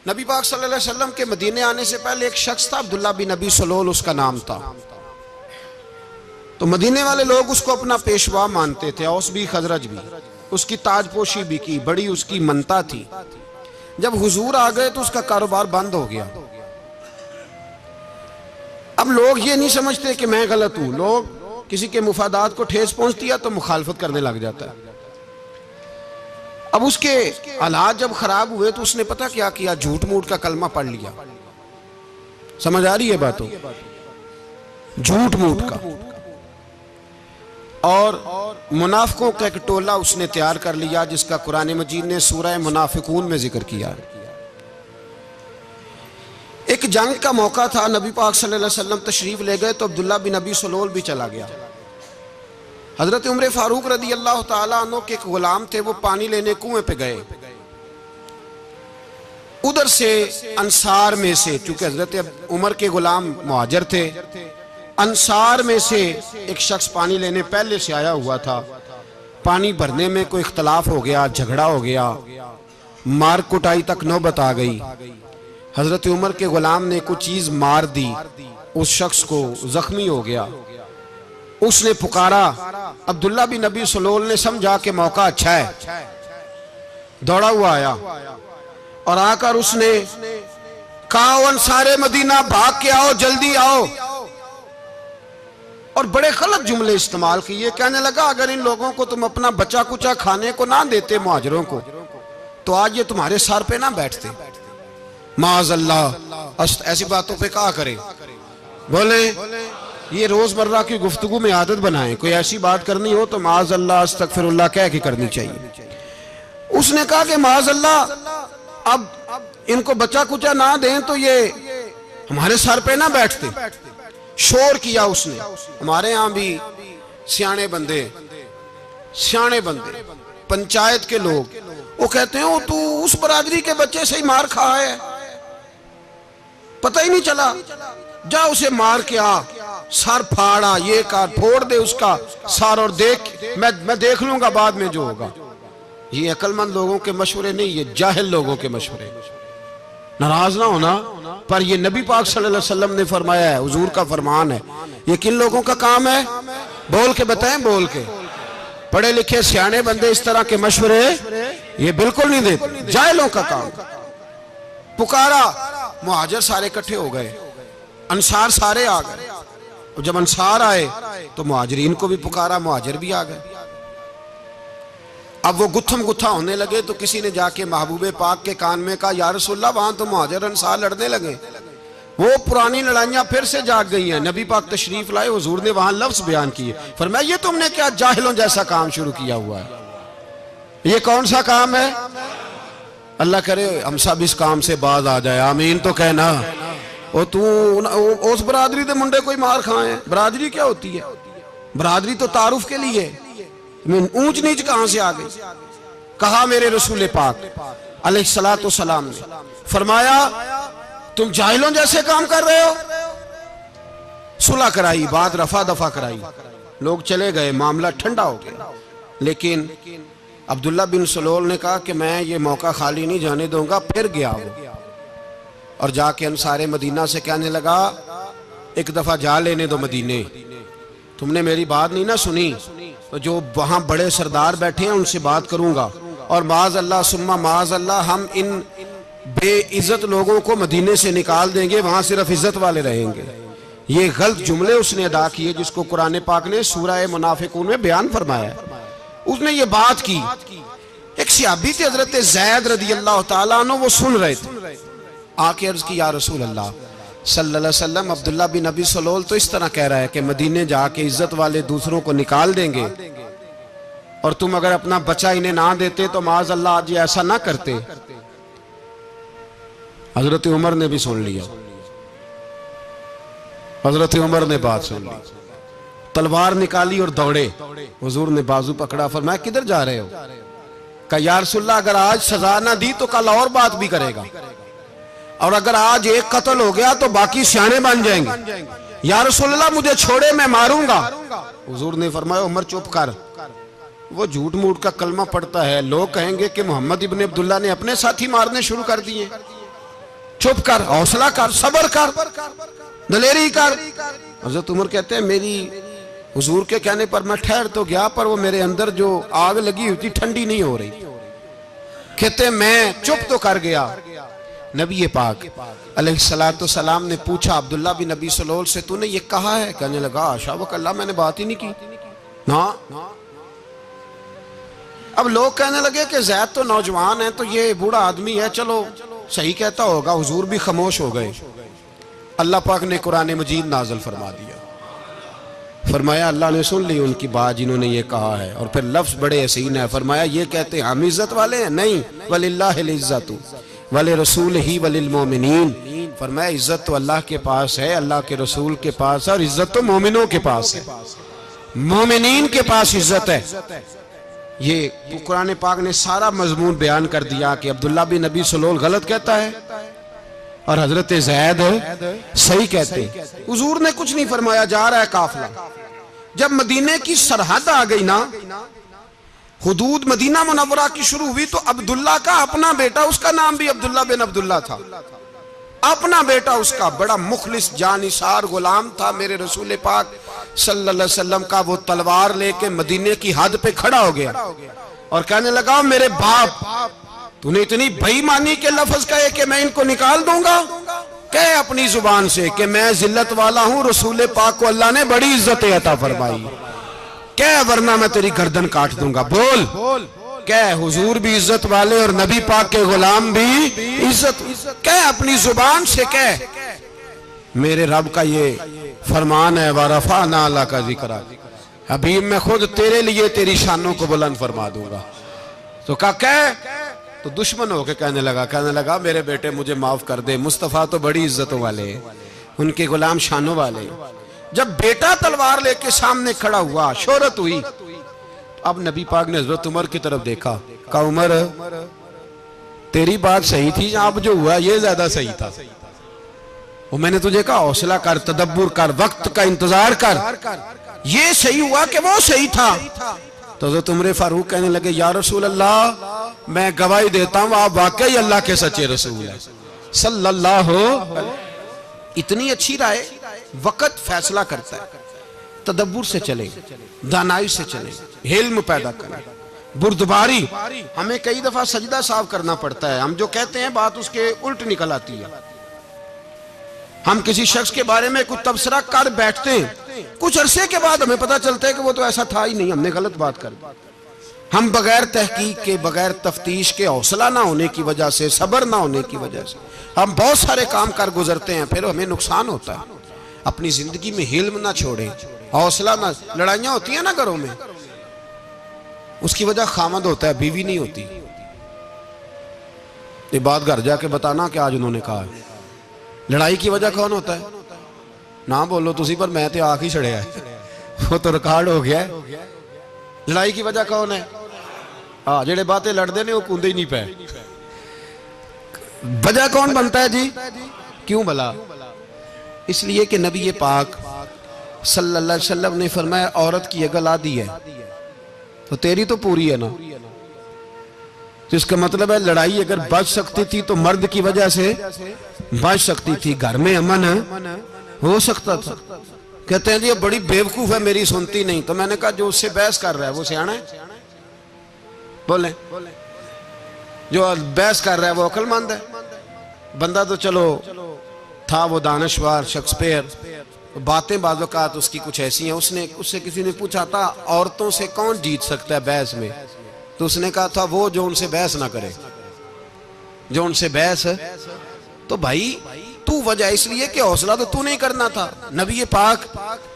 नबी पाक सल्लल्लाहु अलैहि वसल्लम के मदीने आने से पहले एक शख्स था, अब्दुल्ला बिन नबी सलोल उसका नाम था। तो मदीने वाले लोग उसको अपना पेशवा मानते थे, औस भी खजरज भी। उसकी ताजपोशी भी की, बड़ी उसकी मनता थी। जब हुजूर आ गए तो उसका कारोबार बंद हो गया। अब लोग ये नहीं समझते कि मैं गलत हूं, लोग किसी के मुफादात को ठेस पहुंचती है तो मुखालफत करने लग जाता है। अब उसके हालात जब खराब हुए तो उसने पता क्या किया, झूठ मूठ का कलमा पढ़ लिया। समझ आ रही है बातों? झूठ मूठ का। और मुनाफिकों का एक टोला उसने तैयार कर लिया, जिसका कुरान मजीद ने सूरह मुनाफिकून में जिक्र किया। एक जंग का मौका था, नबी पाक सल्लल्लाहु अलैहि वसल्लम तशरीफ ले गए तो अब्दुल्ला बिन नबी सलोल भी चला गया। हजरत उमर फारूक रदी अल्लाह ताला अन्हु के एक गुलाम थे, वो पानी लेने कुएं पे गए। उधर से अंसार में से, चूंकि हजरत उमर के गुलाम मुहाजिर थे, अंसार में से एक शख्स पानी लेने पहले से आया हुआ था। पानी भरने में कोई इख्तलाफ हो गया, झगड़ा हो गया, मार कुटाई तक नौबत आ गई। हजरत उमर के गुलाम ने कुछ चीज मार दी, उस शख्स को जख्मी हो गया। उसने पुकारा, अब्दुल्ला बिन नबी सलोल ने समझा कि मौका अच्छा है, दौड़ा हुआ आया और आकर उसने कहा, अंसारे मदीना भाग के आओ, जल्दी आओ। और बड़े गलत जुमले इस्तेमाल किए। कहने लगा, अगर इन लोगों को तुम अपना बचा कुचा खाने को ना देते मुहाजिरों को, तो आज ये तुम्हारे सर पे ना बैठते। माअज़ल्लाह, ऐसी बातों पे कहा करे। बोले ये रोजमर्रा की गुफ्तगू में आदत बनाएं, कोई ऐसी बात करनी हो तो माअज़ल्लाह अस्तगफिरुल्लाह कह के करनी चाहिए। उसने कहा कि माअज़ल्लाह, अब इनको बचा कुचा ना दें तो ये हमारे सर पे ना बैठते। शोर किया उसने। हमारे यहाँ भी सियाने बंदे पंचायत के लोग, वो कहते हैं, तू उस बरादरी के बच्चे से ही मार खा है, पता ही नहीं चला, जा उसे मार के आ, सर फाड़ा, ये कर, फोड़ दे उसका सर और देख, मैं देख लूंगा बाद में जो होगा। ये अक्लमंद लोगों के मशवरे नहीं, ये जाहिल लोगों के मशवरे। नाराज ना होना, पर ये नबी पाक सल्लल्लाहु अलैहि वसल्लम ने फरमाया है, हुजूर का फरमान है। ये किन लोगों का काम है? बोल के बताएं, बोल के। पढ़े लिखे सियाने बंदे इस तरह के मशवरे ये बिल्कुल नहीं देते, जाहिलों का काम। पुकारा, मुहाजिर सारे इकट्ठे हो गए, अंसार सारे आ गए। और जब अंसार आए तो मुहाजिरीन को भी पुकारा, मुहाजिर भी आ गए। अब वो गुत्थम गुत्था होने लगे तो किसी ने जाके महबूबे पाक के कान में कहा, या रसूलल्लाह, वहां तो मुहाजिर अंसार लड़ने लगे, वो पुरानी लड़ाइयां फिर से जाग गई हैं। नबी पाक तशरीफ लाए, हुजूर ने वहां लफ्ज बयान किए, फरमाया, ये तुमने क्या जाहिलों जैसा काम शुरू किया हुआ है? ये कौन सा काम है? अल्लाह करे हम सब इस काम से बाज आ जाए, आमीन तो कहना। और तू उस बरादरी के मुंडे कोई मार खाए? बरादरी क्या होती है? बरादरी तो तारुफ के लिए, ऊंच नीच कहां से आ गई? कहा मेरे रसूल पाक अलैहिस्सलातु सलाम ने, फरमाया, तुम जाहिलों जैसे काम कर रहे हो। सुलह कराई, बात रफा दफा कराई, लोग चले गए, मामला ठंडा हो गया। लेकिन अब्दुल्ला बिन सलोल ने कहा कि मैं ये मौका खाली नहीं जाने दूंगा। फिर गया वो और जाके अंसारे मदीना से कहने लगा, एक दफा जा लेने दो मदीने, तुमने मेरी बात नहीं ना सुनी तो जो वहां बड़े सरदार बैठे हैं उनसे बात करूंगा, और माज़अल्लाह सुम्मा माज़अल्लाह, हम इन बेइज्जत लोगों को मदीने से निकाल देंगे, वहां सिर्फ इज्जत वाले रहेंगे। ये गलत जुमले उसने अदा किए, जिसको कुरान पाक ने सूरह मुनाफिकून में बयान फरमाया। उसने ये बात की। एक सहाबी थे हजरत ज़ैद रदी अल्लाह ताला अन्हु, वो सुन रहे थे। आके अर्ज की, या रसूल अल्लाह सल्लल्लाहु अलैहि वसल्लम, अब्दुल्ला बिन नबी सलोल तो इस तरह कह रहा है कि मदीने जाके इज्जत वाले दूसरों को निकाल देंगे, और तुम अगर अपना बच्चा इन्हें ना देते तो माज़ अल्लाह आज ऐसा ना करते। हजरत उमर ने भी सुन लिया, हजरत उमर ने बात सुन ली, तलवार निकाली और दौड़े। हुजूर ने बाजू पकड़ा, फरमाया, किधर जा रहे हो? कहा, या रसूलल्लाह, अगर आज सजा ना दी तो कल और बात भी करेगा, और अगर आज एक कत्ल हो गया तो बाकी सियाने बन जाएंगे। या रसूलल्लाह, मुझे छोड़े, मैं मारूंगा। हुजूर ने फरमाया, उमर चुप कर, वो झूठ मूठ का कलमा पढ़ता है, लोग कहेंगे कि मोहम्मद इब्ने अब्दुल्ला ने अपने साथी मारने शुरू कर दिए। चुप कर, हौसला कर, सब्र कर, दलेरी कर। हज़रत उमर कहते हैं मेरी हुजूर के कहने पर मैं ठहर तो गया, पर वो मेरे अंदर जो आग लगी हुई थी ठंडी नहीं हो रही। कहते मैं चुप तो कर गया। नबी पाक अलैहिस्सलातु सलाम ने पूछा अब्दुल्ला बिन नबी सलोल से, तूने ये कहा है? कहने लगा आशा व कल्ला, मैंने बात ही नहीं की ना। अब लोग कहने लगे कि ज़ैद तो नौजवान है, तो ये बूढ़ा आदमी है, चलो सही कहता होगा। हुजूर भी खामोश हो गए। अल्लाह पाक ने कुरान मजीद नाज़िल फरमा दिया। फरमाया अल्लाह ने सुन ली उनकी बात जिन्होंने ये कहा है। और फिर लफ्ज़ बड़े हसीन है, फरमाया ये कहते हैं हम इज्जत वाले हैं? नहीं, वलिल्लाहिल इज्जतु वले रसूल ही वलिल मोमिनीन। फरमाया इज्जत तो अल्लाह के पास है, अल्लाह के रसूल के पास है, और इज्जत तो मोमिनों के पास है, मोमिनीन के पास इज्जत है। ये कुरान पाक ने सारा मजमून बयान कर दिया कि अब्दुल्ला बिन नबी सलोल गलत कहता है और हजरत ज़ैद सही कहते। हुजूर ने कुछ नहीं फरमाया, जा रहा है काफिला। जब मदीने की सरहद आ गई ना, हुदूद मदीना मुनव्वरा की शुरू हुई, तो अब्दुल्ला का अपना बेटा, उसका नाम भी अब्दुल्ला बिन अब्दुल्ला था, अपना बेटा उसका बड़ा मुखलिस जानिसार गुलाम था मेरे रसूल पाक सल्लल्लाहु अलैहि वसल्लम का। वो तलवार लेके मदीने की हद पे खड़ा हो गया और कहने लगा मेरे बाप, तूने इतनी बेईमानी के लफ्ज कहे कि मैं इनको निकाल दूंगा? कहे अपनी जुबान से कि मैं जिल्लत वाला हूं, रसूल पाक को अल्लाह ने बड़ी इज्जत अता फरमाई, कह वरना मैं तेरी गर्दन काट दूंगा। बोल कह हुजूर भी इज्जत वाले और नबी पाक के गुलाम भी इज्जत, कह अपनी जुबान से कह। मेरे रब का ये फरमान है, वरफ़अना लका ज़िक्रा, हबीब मैं खुद तेरे लिए तेरी शानों को बुलंद फरमा दूंगा। तो कह, तो दुश्मन होके कहने लगा मेरे बेटे मुझे माफ कर दे, मुस्तफ़ा तो बड़ी इज्जतों वाले, उनके गुलाम शानों वाले। जब बेटा तलवार लेके सामने खड़ा हुआ, शोहरत हुई, अब नबी पाक ने हज़रत उमर की तरफ देखा, कहा उमर तेरी बात सही थी, अब जो हुआ ये ज्यादा सही था। वो मैंने तुझे कहा हौसला कर, तदब्बुर कर, वक्त का इंतजार कर, ये सही हुआ कि वो सही था। तो हज़रत उमर फारूक कहने लगे या रसूल अल्लाह, मैं गवाही देता हूं आप वाकई अल्लाह के सच्चे रसूल हैं सल्लल्लाहु। इतनी अच्छी राय, वक्त फैसला करता है। तदब्बुर से चले, दानाई से चले, हिल्म पैदा करें, बुर्दबारी। हमें कई दफा सजदा साफ करना पड़ता है, हम जो कहते हैं बात उसके उल्ट निकल आती है। हम किसी शख्स के बारे में कुछ तबसरा कर बैठते हैं, कुछ अरसे के बाद हमें पता चलता है कि वो तो ऐसा था ही नहीं, हमने गलत बात कर दी। हम बगैर तहकीक के, बगैर तफ्तीश के, हौसला ना होने की वजह से, सब्र ना होने की वजह से हम बहुत सारे काम कर गुजरते हैं, फिर हमें नुकसान होता है। अपनी जिंदगी में हिल्म ना छोड़ें, हौसला ना। लड़ाइयां होती है ना घरों में, उसकी वजह खामद होता है, बीवी नहीं होती। ये बात घर जाके बताना कि आज उन्होंने कहा है। लड़ाई की वजह कौन होता है? ना बोलो तुसी, पर मैं तो आख ही छड़िया है, वो तो रिकॉर्ड हो गया है। लड़ाई की वजह कौन है? हाँ, जेड़े बातें लड़ते ने वो कूदे ही नहीं पे। वजह कौन बनता है जी? क्यों भला? इसलिए कि नबी पाक सल्लल्लाहु अलैहि वसल्लम ने फरमाया औरत की अगल आदि है तो तेरी तो पूरी है ना। तो इसका मतलब है लड़ाई अगर बच सकती थी तो मर्द की वजह से बच सकती थी, घर में अमन हो सकता था। कहते हैं जी बड़ी बेवकूफ है, मेरी सुनती नहीं। तो मैंने कहा जो उससे बहस कर रहा है वो सियाना है? बोले जो बहस कर रहा है वो अक्लमंद है? बंदा तो चलो था वो दानश्वर शेक्सपियर, बातें बाज़-औक़ात उसकी कुछ ऐसी हैं। उससे किसी ने पूछा था औरतों से कौन जीत सकता है बहस में, तो उसने कहा था वो जो उनसे बहस ना करे, जो उनसे बहस। तो भाई तू वजह इसलिए कि हौसला तो तू नहीं करना था। नबी पाक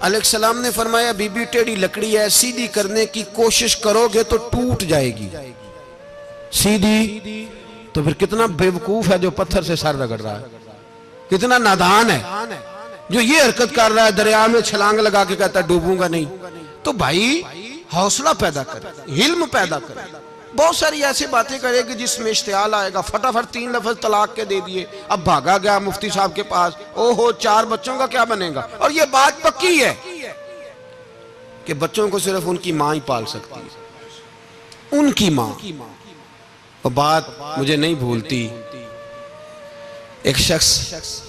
अलैहिस्सलाम ने फरमाया बीबी टेढ़ी लकड़ी है, सीधी करने की कोशिश करोगे तो टूट जाएगी। सीधी तो फिर कितना बेवकूफ है जो पत्थर से सर रगड़ रहा है, कितना नादान है जो ये हरकत कर रहा है, दरिया में छलांग लगा के कहता है डूबूंगा नहीं। तो भाई हौसला पैदा कर, हिल्म पैदा कर। बहुत सारी ऐसी बातें करेगी जिसमें इश्तियाल आएगा, फटाफट 3 लफ्ज तलाक के दे दिए, अब भागा गया मुफ्ती साहब के पास, ओहो 4 बच्चों का क्या बनेगा। और ये बात पक्की है कि बच्चों को सिर्फ उनकी मां ही पाल सकती है, उनकी मां। और बात मुझे नहीं भूलती, एक शख्स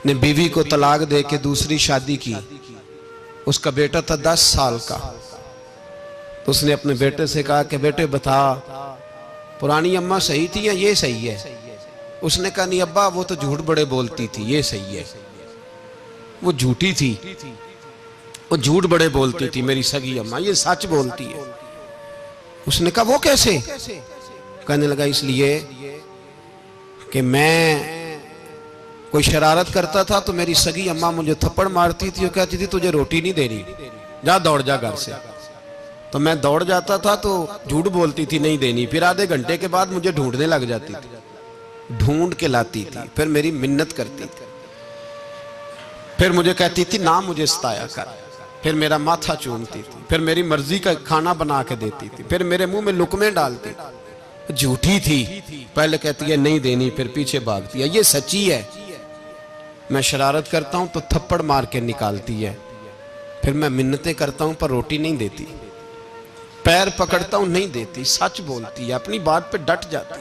ने बीवी को तलाक दे के दूसरी शादी की। उसका बेटा था 10 साल का। तो उसने अपने बेटे से कहा कि बेटे बता, पुरानी अम्मा सही थी या ये सही है? उसने कहा नहीं अब्बा, वो तो झूठ बड़े बोलती थी, ये सही है। वो झूठी थी, वो झूठ बड़े बोलती थी मेरी सगी अम्मा, ये सच बोलती है। उसने कहा वो कैसे? कहने लगा इसलिए कि मैं कोई शरारत करता था तो मेरी सगी अम्मा मुझे थप्पड़ मारती थी और कहती थी तुझे रोटी नहीं दे रही, जा दौड़ जा घर से। तो मैं दौड़ जाता था तो झूठ बोलती थी नहीं देनी, फिर आधे घंटे के बाद मुझे ढूंढने लग जाती थी, ढूंढ के लाती थी, फिर मेरी मिन्नत करती थी, फिर मुझे कहती थी ना मुझे सताया कर, फिर मेरा माथा चूमती थी, फिर मेरी मर्जी का खाना बना के देती थी, फिर मेरे मुंह में लुकमे डालती थी। झूठी थी, पहले कहती है नहीं देनी, फिर पीछे भागती है। ये सच्ची है, मैं शरारत करता हूं तो थप्पड़ मार के निकालती है, फिर मैं मिन्नतें करता हूं पर रोटी नहीं देती, पैर पकड़ता हूं नहीं देती, सच बोलती है, अपनी बात पे डट जाती।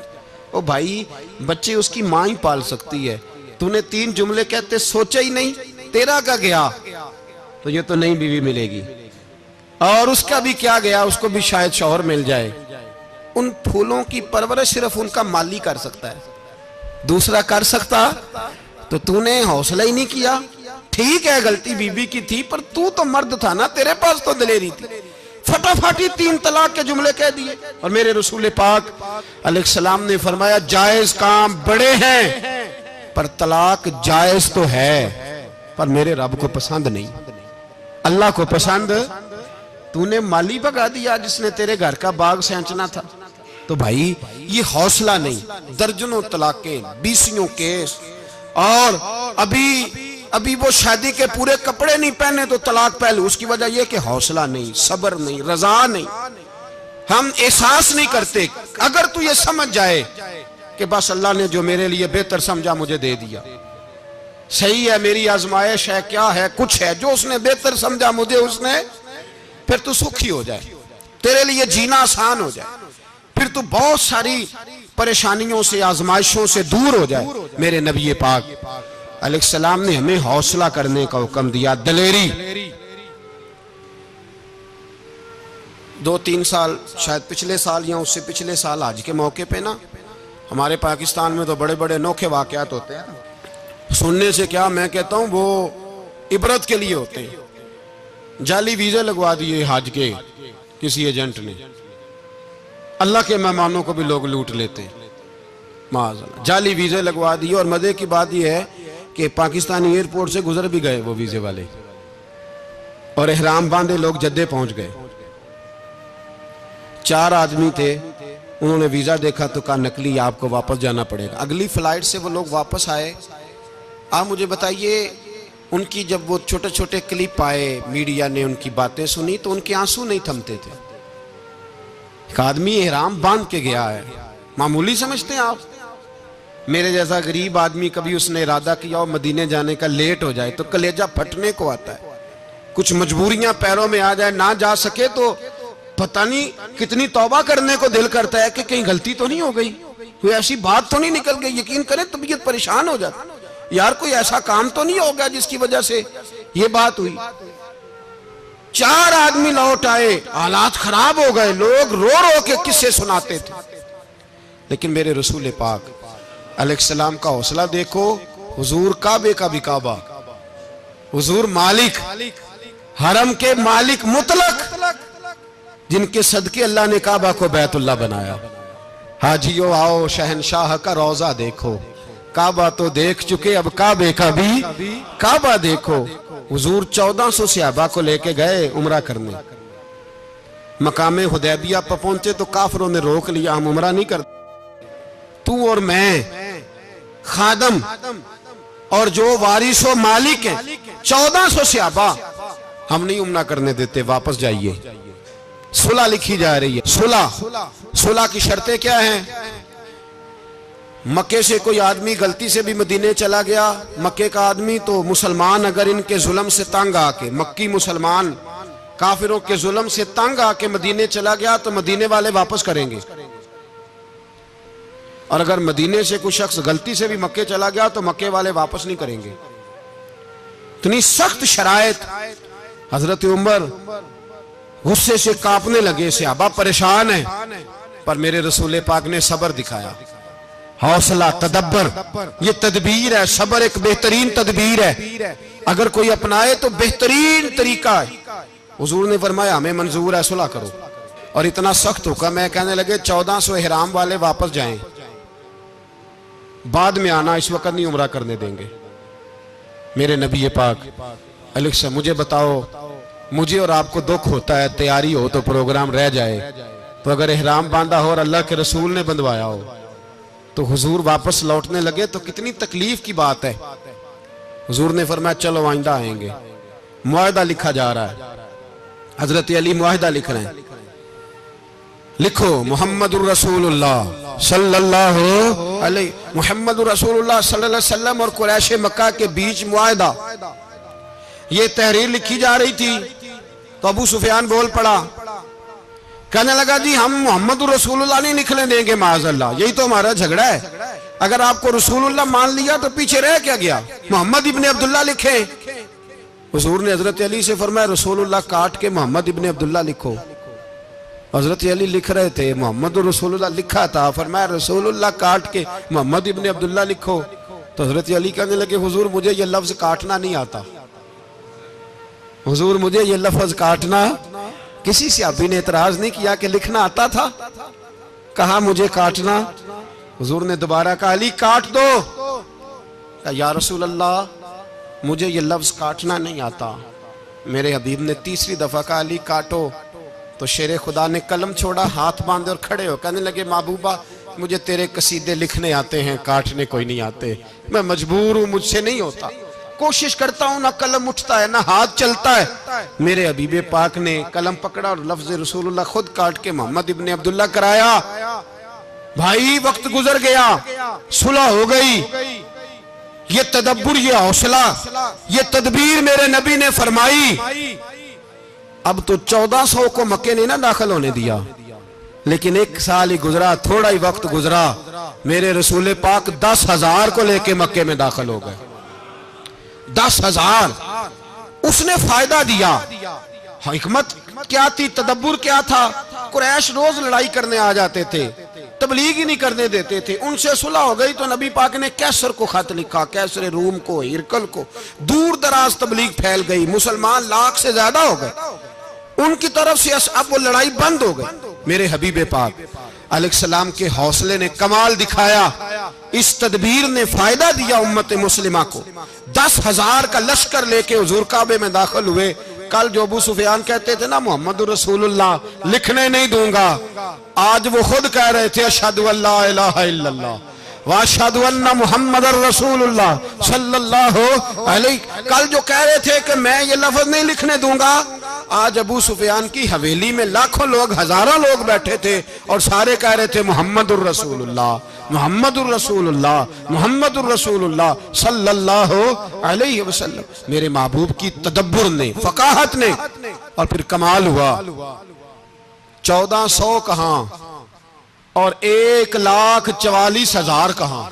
ओ भाई, बच्चे उसकी मां ही पाल सकती है, तूने 3 जुमले कहते सोचा ही नहीं, तेरा का गया तो ये तो नई बीवी मिलेगी, और उसका भी क्या गया, उसको भी शायद शौहर मिल जाए। उन फूलों की परवरिश सिर्फ उनका माली कर सकता है, दूसरा कर सकता? तो तूने हौसला ही नहीं किया। ठीक है गलती बीबी की थी, पर तू तो मर्द था ना, तेरे पास तो दिलेरी थी, फटाफटी 3 तलाक के जुमले कह दिए। और मेरे रसूल पाक अलैहिस्सलाम ने फरमाया जायज काम बड़े हैं, पर तलाक जायज तो है, पर मेरे रब को पसंद नहीं, अल्लाह को पसंद। तूने माली भगा दिया जिसने तेरे घर का बाग सेंचना था। तो भाई ये हौसला नहीं, दर्जनों तलाकें, 20 केस, और अभी वो शादी के पूरे कपड़े नहीं पहने तो तलाक पहलू। उसकी वजह यह कि हौसला नहीं, सब्र नहीं, रजा नहीं, हम एहसास नहीं करते। अगर तू ये समझ जाए कि बस अल्लाह ने जो मेरे लिए बेहतर समझा मुझे दे दिया, सही है, मेरी आजमाइश है, क्या है, कुछ है, जो उसने बेहतर समझा मुझे उसने, फिर तू सुखी हो जाए, तेरे लिए जीना आसान हो जाए, फिर तू बहुत सारी परेशानियों से, आजमाइशों से दूर हो जाए। मेरे नबी पाक अलैहिस्सलाम ने हमें हौसला करने का हुक्म दिया, दलेरी। 2-3 साल, शायद पिछले साल या उससे पिछले साल आज के मौके पे ना, हमारे पाकिस्तान में तो बड़े बड़े अनोखे वाकयात होते हैं। सुनने से क्या, मैं कहता हूं वो इबरत के लिए होते हैं। जाली वीजे लगवा दिए हज के किसी एजेंट ने, अल्लाह के मेहमानों को भी लोग लूट लेते हैं, माज़अल्लाह, जाली वीजे लगवा दिए। और मजे की बात यह है कि पाकिस्तानी एयरपोर्ट से गुजर भी गए वो वीजे वाले, और एहराम बांधे लोग जद्दे पहुंच गए। 4 आदमी थे, उन्होंने वीजा देखा तो कहा नकली, आपको वापस जाना पड़ेगा। अगली फ्लाइट से वो लोग वापस आए। आप मुझे बताइए, उनकी जब वो छोटे छोटे क्लिप आए, मीडिया ने उनकी बातें सुनी तो उनके आंसू नहीं थमते थे। एक आदमी एहराम बांध के गया है, मामूली समझते हैं आप? मेरे जैसा गरीब आदमी, कभी उसने इरादा किया और मदीने जाने का, लेट हो जाए तो कलेजा फटने को आता है, कुछ मजबूरियां पैरों में आ जाए, ना जा सके तो पता नहीं कितनी तौबा करने को दिल करता है कि कहीं गलती तो नहीं हो गई, कोई ऐसी बात तो नहीं निकल गई। यकीन करें तबीयत परेशान हो जाती, यार कोई ऐसा काम तो नहीं होगा जिसकी वजह से ये बात हुई। 4 आदमी लौट आए, हालात खराब हो गए, लोग रो रो के किस्से सुनाते थे। लेकिन मेरे रसूल पाक अलैहिस्सलाम का हौसला देखो, हुजूर काबे का भी काबा, हुजूर मालिक, हरम के मालिक मुतलक, जिनके सदके अल्लाह ने काबा को बैतुल्लाह बनाया। हाजियो आओ शहनशाह का रोजा देखो, काबा तो देख चुके, अब काबे का भी काबा देखो। हुजूर 1400 सहाबा को लेके गए उमरा करने, मकामे हुदैबिया पर पहुंचे तो काफिरों ने रोक लिया, हम उमरा नहीं करते, तू और मैं खादम और जो वारिसो मालिक हैं 1400 सहाबा, हम नहीं उमरा करने देते, वापस जाइए। सुलह लिखी जा रही है, सुलह की शर्तें क्या हैं? मक्के से कोई आदमी गलती से भी मदीने चला गया, मक्के का आदमी, तो मुसलमान अगर इनके जुल्म से तंग आके, मक्की मुसलमान काफिरों के जुल्म से तंग आके मदीने चला गया तो मदीने वाले वापस करेंगे। और अगर मदीने से कोई शख्स गलती से भी मक्के चला गया तो मक्के वाले वापस नहीं करेंगे। इतनी सख्त शराइत। हजरत उमर गुस्से से कांपने लगे, सहाबा परेशान है, पर मेरे रसूल पाक ने सब्र दिखाया, हौसला, तदब्बर। ये तदबीर है, सब्र एक बेहतरीन तदबीर है, अगर कोई अपनाए तो बेहतरीन तरीका है। हुजूर ने फरमाया हमें मंजूर है, सुलह करो। और इतना सख्त हुक्म है, कहने लगे 1400 इहराम वाले वापस जाएं, बाद में आना, इस वक्त नहीं उम्रा करने देंगे। मेरे नबी पाक अलैहि, मुझे बताओ, मुझे और आपको दुख होता है तैयारी हो तो प्रोग्राम रह जाए, तो अगर इहराम बांधा हो और अल्लाह के रसूल ने बंधवाया हो तो हुजूर वापस लौटने लगे तो कितनी तकलीफ की बात है। हुजूर ने फरमाया चलो आइंदा आएंगे। मुआहदा लिखा जा रहा है, हजरत अली मुआहदा लिख रहे हैं, लिखो मोहम्मदुर रसूलुल्लाह सल्लल्लाहु अलैहि मोहम्मदुर रसूलुल्लाह सल्लल्लाहु अलैहि वसल्लम और कुरैश मक्का के बीच मुआहदा। ये तहरीर लिखी जा रही थी तो अबू सुफियान बोल पड़ा, कहने लगा जी हम मोहम्मदुर रसूलुल्लाह नहीं निकलने देंगे माज़अल्लाह, यही तो हमारा झगड़ा है। अगर आपको रसूलुल्लाह मान लिया तो पीछे रह क्या गया, मोहम्मद इब्ने अब्दुल्लाह लिखे। हुजूर ने हजरत अली से फरमाया रसूलुल्लाह काट के मोहम्मद इब्ने अब्दुल्लाह लिखो। हजरत अली लिख रहे थे, मोहम्मद रसूलुल्लाह लिखा था, फरमाया रसूलुल्लाह काट के मोहम्मद इब्ने अब्दुल्लाह लिखो। तो हजरत अली कहने लगे हुजूर मुझे ये लफ्ज काटना नहीं आता, हुजूर मुझे ये लफ्ज काटना। किसी सहाबी ने एतराज नहीं किया कि लिखना आता था, कहा मुझे काटना। हुजूर ने दोबारा कहा अली काट दो। कहा या रसूल अल्लाह मुझे ये लफ्ज काटना नहीं आता। मेरे हबीब ने तीसरी दफा कहा अली काटो। तो शेरे खुदा ने कलम छोड़ा, हाथ बांधे और खड़े हो कहने लगे महबूबा मुझे तेरे कसीदे लिखने आते हैं, काटने कोई नहीं आते, मैं मजबूर हूं, मुझसे नहीं होता, कोशिश करता हूं, ना कलम उठता है ना हाथ चलता है। मेरे हबीबे पाक ने कलम पकड़ा और लफ्ज रसूलुल्लाह खुद काट के मोहम्मद इब्ने अब्दुल्लाह कराया। भाई वक्त गुजर गया, सुलह हो गई। ये तदब्बुर, ये हौसला, ये तदबीर मेरे नबी ने फरमाई। अब तो 1400 को मक्के ने ना दाखिल होने दिया, लेकिन एक साल ही गुजरा, थोड़ा ही वक्त गुजरा, मेरे रसूल पाक 10,000 को लेके मक्के में दाखिल हो गए। 10,000 उसने फायदा दिया। हिकमत क्या थी, तदब्बुर क्या था? कुरैश रोज लड़ाई करने आ जाते थे, तबलीग ही नहीं करने देते थे। उनसे सुलह हो गई तो नबी पाक ने कैसर को खत लिखा, कैसर रूम को, हिरकल को, दूर दराज तबलीग फैल गई, मुसलमान लाख से ज्यादा हो गए उनकी तरफ से। अब वो लड़ाई बंद हो गई। मेरे हबीबे पाक अलैहिस्सलाम के हौसले ने कमाल दिखाया, इस तदबीर ने फायदा दिया उम्मत मुस्लिमा को। 10,000 का लश्कर लेके हुजूर काबे में दाखिल हुए। कल जो अबू सुफियान कहते थे ना मोहम्मद रसूलुल्लाह लिखने नहीं दूंगा, आज वो खुद कह रहे थे अशहदु अल्ला इलाहा इल्लल्लाह व अशहदु अन्ना मुहम्मदर रसूलुल्लाह सल्लल्लाहु अलैहि। कल जो कह रहे थे कि मैं ये लफ्ज नहीं लिखने दूंगा, आज अबू सुफियान की हवेली में लाखों लोग, हजारों लोग बैठे थे और सारे कह रहे थे मोहम्मदुर रसूलुल्लाह, मोहम्मदुर रसूलुल्लाह, मोहम्मदुर रसूलुल्लाह सल्लल्लाहु अलैहि वसल्लम। मेरे महबूब की तदब्बुर ने, फकाहत ने, और फिर कमाल हुआ। 1400 कहां और 1,44,000 कहां,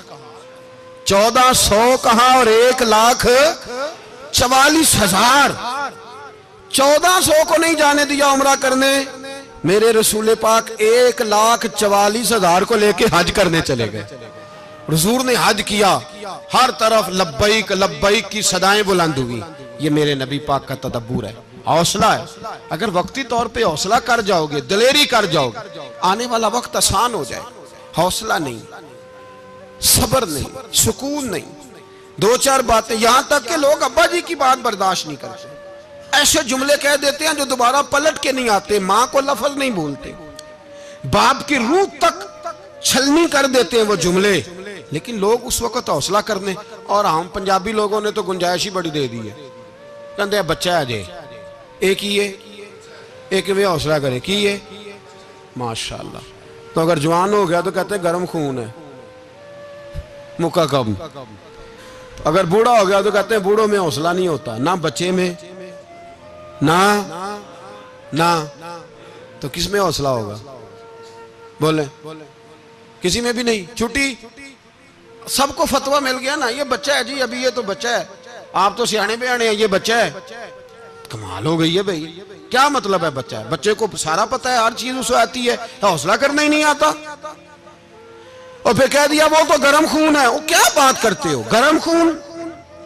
1400 कहां और 1,44,000। 1400 को नहीं जाने दिया उम्रा करने। मेरे रसूल पाक 1,44,000 को लेके हज करने चले गए। हुजूर ने हज किया, हर तरफ लब्बैक लब्बैक की सदाएं बुलंद हुई। ये मेरे नबी पाक का तदब्बुर है, हौसला है। अगर वक्ती तौर पे हौसला कर जाओगे, दिलेरी कर जाओगे, आने वाला वक्त आसान हो जाए। हौसला नहीं, सब्र नहीं, सुकून नहीं, दो चार बातें, यहां तक के लोग अब्बा जी की बात बर्दाश्त नहीं करते, ऐसे जुमले कह देते हैं जो दोबारा पलट के नहीं आते, मां को लफ्ज नहीं बोलते, बाप की रूह तक छलनी कर देते हैं वो जुमले। लेकिन लोग उस वक्त हौसला करने, और हम पंजाबी लोगों ने तो गुंजाइश ही बड़ी दे दी है, कहते बच्चा है जे एक ही है, एक वे हौसला करे की है माशाल्लाह। तो अगर जवान हो गया तो कहते हैं गर्म खून है, मुका कम। अगर बूढ़ा हो गया तो कहते हैं बूढ़ों में हौसला नहीं होता, ना बच्चे में ना तो किस में हौसला होगा? बोले किसी में भी नहीं। छुट्टी, सबको फतवा मिल गया ना, ये बच्चा है जी, अभी ये तो बच्चा है, आप तो सियाने बयाने हैं, ये बच्चा है। कमाल हो गई है भाई, क्या मतलब है बच्चा है? बच्चे को सारा पता है, हर चीज उसे आती है, हौसला करना ही नहीं आता। और फिर कह दिया वो तो गर्म खून है। वो क्या बात करते हो, गर्म खून?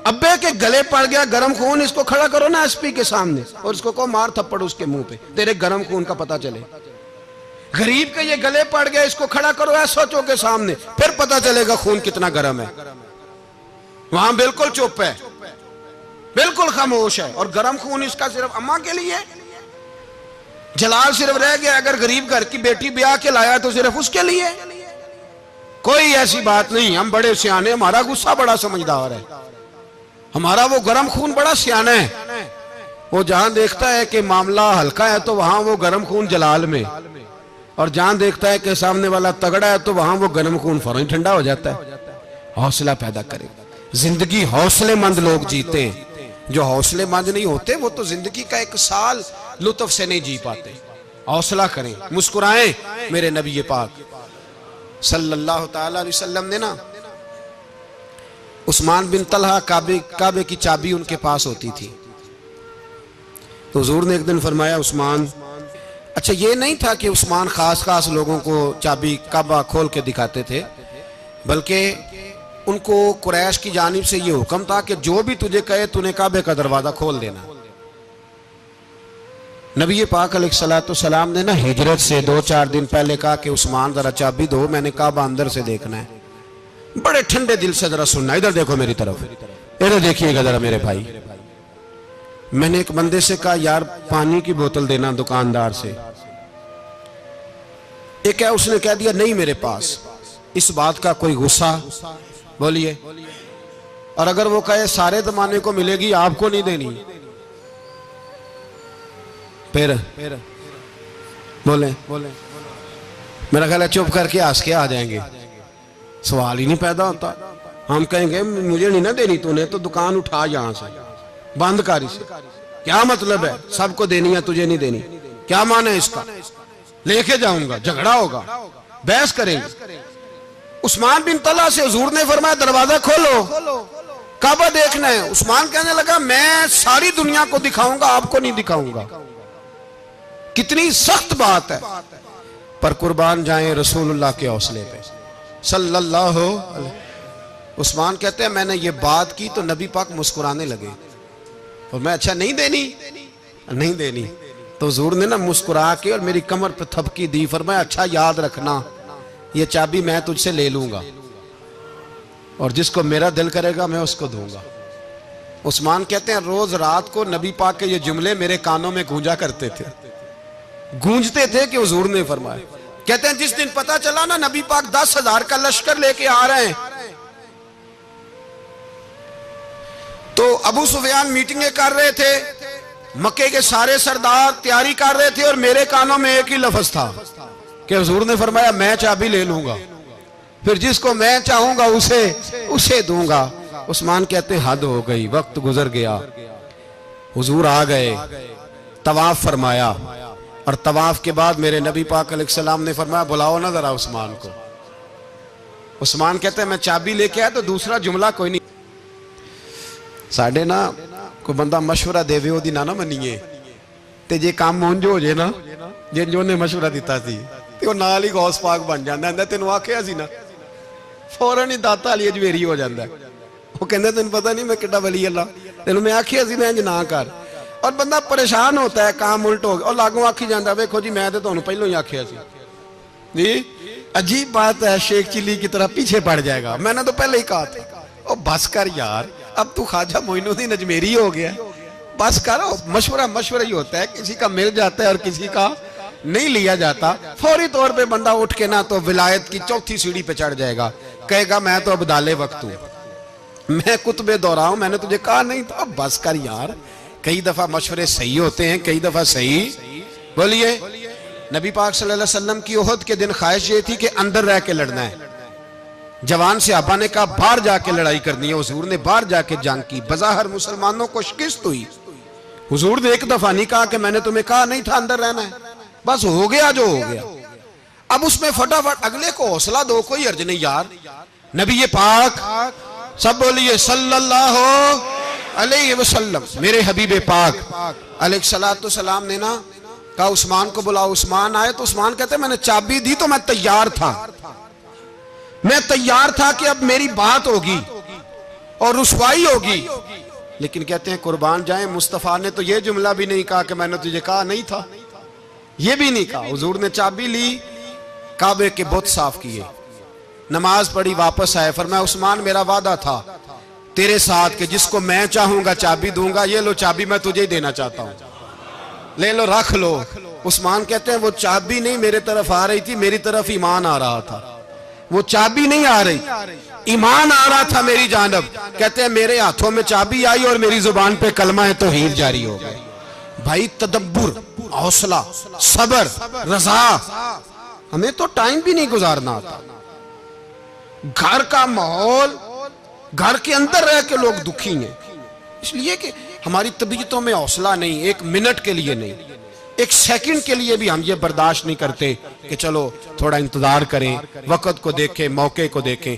अब्बे के गले पड़ गया गर्म खून, इसको खड़ा करो ना एसपी के सामने और इसको कहो मार थप्पड़ उसके मुंह पे, तेरे गर्म खून का पता चले। गरीब के ये गले पड़ गया, इसको खड़ा करो एसओचओ के सामने, फिर पता चलेगा खून कितना गर्म है। वहां बिल्कुल चुप है, बिल्कुल खामोश है। और गर्म खून इसका सिर्फ अम्मा के लिए, जलाल सिर्फ रह गया अगर गरीब घर की बेटी ब्याह के लाया तो सिर्फ उसके लिए। कोई ऐसी बात नहीं, हम बड़े सियाने, हमारा गुस्सा बड़ा समझदार है, हमारा वो गर्म खून बड़ा सियाना है। वो जहां देखता है कि मामला हल्का है तो वहां वो गर्म खून जलाल में, और जहां देखता है कि सामने वाला तगड़ा है तो वहां वो गर्म खून फौरन ठंडा हो जाता है। हौसला पैदा करें, जिंदगी हौसलेमंद लोग जीते हैं, जो हौसलेमंद नहीं होते वो तो जिंदगी का एक साल लुत्फ से नहीं जी पाते। हौसला करें, मुस्कुराएं। मेरे नबी पाक सल्लल्लाहु ताला अलैहि वसल्लम ने ना, उस्मान बिन तलहा काबे की चाबी उनके पास होती थी, तो हुजूर ने एक दिन फरमाया उस्मान, अच्छा ये नहीं था कि उस्मान खास खास लोगों को चाबी काबा खोल के दिखाते थे, बल्कि उनको कुरैश की जानिब से ये हुक्म था कि जो भी तुझे कहे तूने काबे का दरवाजा खोल देना। नबी पाक अलैहिस्सलाम ने ना हिजरत से 2-4 दिन पहले कहा कि उस्मान जरा चाबी दो, मैंने काबा अंदर से देखना है। बड़े ठंडे दिल से जरा सुनना, इधर देखो मेरी तरफ, इधर देखिएगा जरा मेरे भाई। मैंने एक बंदे से कहा यार पानी की बोतल देना दुकानदार से, एक है उसने कह दिया नहीं मेरे पास। इस बात का कोई गुस्सा? बोलिए। और अगर वो कहे सारे जमाने को मिलेगी आपको नहीं देनी, फिर बोले मेरा ख्याल है चुप करके हंस के आ जाएंगे, सवाल ही नहीं पैदा होता। हम कहेंगे मुझे नहीं ना देनी तूने, तो दुकान उठा यहां से, बंद कर इसे। क्या मतलब है सबको देनी है तुझे नहीं देनी? क्या माने इसका? लेके जाऊंगा, झगड़ा होगा, बहस करेंगे। उस्मान बिन तलहा से हुजूर ने फरमाया दरवाजा खोलो, काबा देखना है। उस्मान कहने लगा मैं सारी दुनिया को दिखाऊंगा, आपको नहीं दिखाऊंगा। कितनी सख्त बात है, पर कुर्बान जाएं रसूलुल्लाह के हौसले पे सल्लल्लाहु अलैहि। उस्मान कहते हैं मैंने ये बात की तो नबी पाक मुस्कुराने लगे, और मैं अच्छा नहीं देनी, नहीं देनी। तो हुजूर ने ना मुस्कुरा के और मेरी कमर पे थपकी दी, फरमाया अच्छा याद रखना ये चाबी मैं तुझसे ले लूंगा, और जिसको मेरा दिल करेगा मैं उसको दूंगा। उस्मान कहते हैं रोज रात को नबी पाक के ये जुमले मेरे कानों में गूंजा करते थे, गूंजते थे कि हुजूर ने फरमाया। कहते हैं जिस दिन पता चला ना नबी पाक 10,000 का लश्कर लेके आ रहे हैं, तो अबू सुफियान मीटिंगें कर रहे थे, मक्के के सारे सरदार तैयारी कर रहे थे, और मेरे कानों में एक ही लफ्ज था कि हुजूर ने फरमाया मैं चाबी ले लूंगा, फिर जिसको मैं चाहूंगा उसे दूंगा। उस्मान कहते हद हो गई, वक्त गुजर गया। हुजूर आ गए, तवाफ फरमाया, और तवाफ के बाद मेरे नबी पाक अलैहिस्सलाम ने फरमाया बुलाओ ना जरा उस्मान को। उस्मान कहते हैं मैं चाबी लेके आया तो दूसरा जुमला कोई नहीं। साढ़े ना कोई बंदा मशवरा देवे ओदी ना मनीए, ते जे काम मुंज हो जाए ना, जो ने मशवरा दिता सी ते नाल ही गौस पाक बन जाता। तेन आखिया सी ना, फौरन ही दाता वाली अजमेरी हो जाता है। वो कहते तेन पता नहीं मैं किड्डा वली अल्लाह, तेन मैं आखिया सी मैं इंज ना कर। और बंदा परेशान होता है, काम उल्ट हो गया, और लागों आखी जाता वेखो जी मैं तो तुहानू पहलों ही आखिया सी जी। अजीब बात है, शेख चिल्ली की तरह पीछे पड़ जाएगा, मैंने तो पहले ही कहा था। ओ बस कर यार, अब तू ख्वाजा मोइनुद्दीन अजमेरी हो गया, बस करो। मशवरा ही होता है, किसी का मिल जाता है और किसी का नहीं लिया जाता। फौरी तौर पे बंदा उठ के ना तो विलायत की चौथी सीढ़ी पे चढ़ जाएगा, कहेगा मैं तो अब्दाले वक्त हूं, मैं कुतबे दौरा हूं, मैंने तुझे कहा नहीं था। अब बस कर यार, कई दफा मशवरे सही होते हैं, कई दफा सही। बोलिए। नबी पाक सल्लल्लाहु अलैहि वसल्लम की ओहद के दिन ख्वाहिश ये थी कि अंदर रह के लड़ना है। जवान सहाबा ने कहा बाहर जाके लड़ाई करनी है। हुजूर ने बाहर जाके जंग की, बज़ाहिर मुसलमानों को शिकस्त हुई। हुजूर ने एक दफा नहीं कहा कि मैंने तुम्हें कहा नहीं था अंदर रहना है, बस हो गया जो हो गया। अब उसमें फटाफट अगले को हौसला दो, कोई अर्ज नहीं यार। नबी पाक, सब बोलिए सल्लल्लाहु अलैहि वसल्लम, मेरे हबीब पाक अलैहिस्सलातु सलाम ने ना कहा उस्मान को बुलाओ। उस्मान आए तो उस्मान कहते मैंने चाबी दी तो मैं तैयार था, मैं तैयार था कि अब मेरी बात होगी और रुसवाई होगी। लेकिन कहते हैं कुर्बान जाए, मुस्तफा ने तो ये जुमला भी नहीं कहा कि मैंने तुझे कहा नहीं था, ये भी नहीं कहा। हुजूर ने चाबी ली, काबे के बुत साफ किए, नमाज पढ़ी, वापस आए। फरमाया उस्मान मेरा वादा था तेरे साथ कि जिसको मैं चाहूंगा चाबी दूंगा, ये लो चाबी मैं तुझे ही देना चाहता हूं, ले लो रख लो। उस्मान कहते हैं वो चाबी नहीं मेरे तरफ आ रही थी, मेरी तरफ ईमान आ रहा था। वो चाबी नहीं आ रही, ईमान आ रहा था मेरी जानब। कहते हैं मेरे हाथों में चाबी आई और मेरी जुबान पे कलमा है तौहीद जारी हो गया। भाई तदब्बुर, हौसला, सबर, रजा, हमें तो टाइम भी नहीं गुजारना आता। घर का माहौल, घर के अंदर रह के लोग दुखी हैं, इसलिए कि हमारी तबीयतों में हौसला नहीं, एक मिनट के लिए नहीं, एक सेकंड के लिए भी हम ये बर्दाश्त नहीं करते कि चलो थोड़ा इंतजार करें, वक्त को देखें, मौके को देखें।